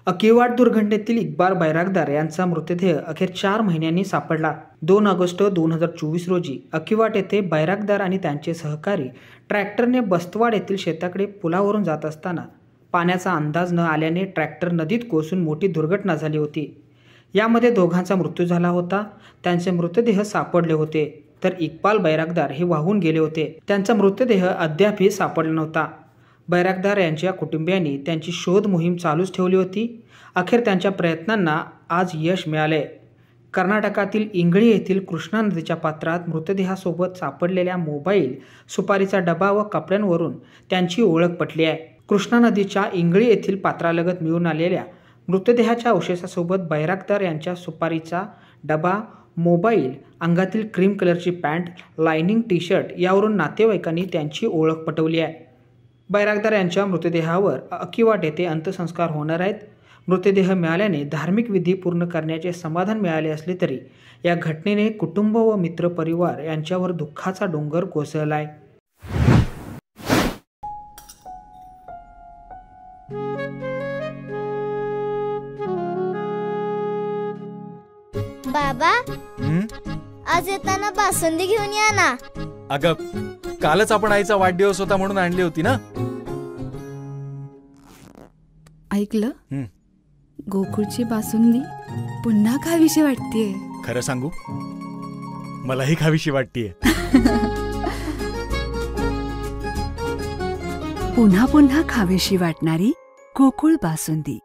अकिवाट दुर्घटनेतील इक्बाल बैरागदार यांचा मृतदेह अखेर 4 महिन्यांनी सापडला। 2 ऑगस्ट 2024 रोजी अकिवाट येथे बैरागदार आणि त्यांचे सहकारी ट्रॅक्टरने बस्तवाड येथील शेताकडे पुलावरून जात असताना पाण्याचा अंदाज न आल्याने ट्रॅक्टर नदीत कोसळून मोठी दुर्घटना झाली होती। यामध्ये दोघांचा मृत्यू झाला होता। त्यांचे मृतदेह सापडले होते, तर इक्बाल बैरागदार हे वाहून गेले होते। त्यांचा मृतदेह अद्यापही सापडला नव्हता। बैरागदार यांच्या कुटुंबियांनी त्यांची शोध मोहीम चालूच ठेवली होती। अखेर त्यांच्या प्रयत्नांना आज यश मिळाले। कर्नाटकातील इंगळी येथील कृष्णा नदीच्या पात्रात मृतदेहासोबत सापडलेल्या मोबाईल, सुपारीचा डबा व कपड्यांवरून त्यांची ओळख पटली आहे। कृष्णा नदीच्या इंगळी येथील पात्रालगत मिळून आलेल्या मृतदेहाच्या अवशेषासोबत बैरागदार यांच्या सुपारीचा डबा, मोबाईल, अंगातील क्रीम कलरची पॅन्ट, लाइनिंग टी शर्ट यावरून नातेवाईकांनी त्यांची ओळख पटवली आहे। बैरागदार यांच्या मृतदेहावर अकिवाट येथे अंत्यसंस्कार होणार आहेत। मृतदेह मिळाल्याने धार्मिक विधी पूर्ण करण्याचे समाधान मिळाले असले तरी या घटनेने कुटुंब व मित्रपरिवार यांच्यावर दुःखाचा डोंगर कोसळलाय। बाबा, आज येताना बासुंदी घेऊन या ना। अगं, कालच आपण आईचा वाढदिवस होता म्हणून आणली होती ना। ऐकलं, गोकुळची बासुंदी पुन्हा खावीशी वाटतेय। खरं सांगू, मलाही खावीशी वाटतेय। पुन्हा पुन्हा खावीशी वाटणारी गोकुळ बासुंदी।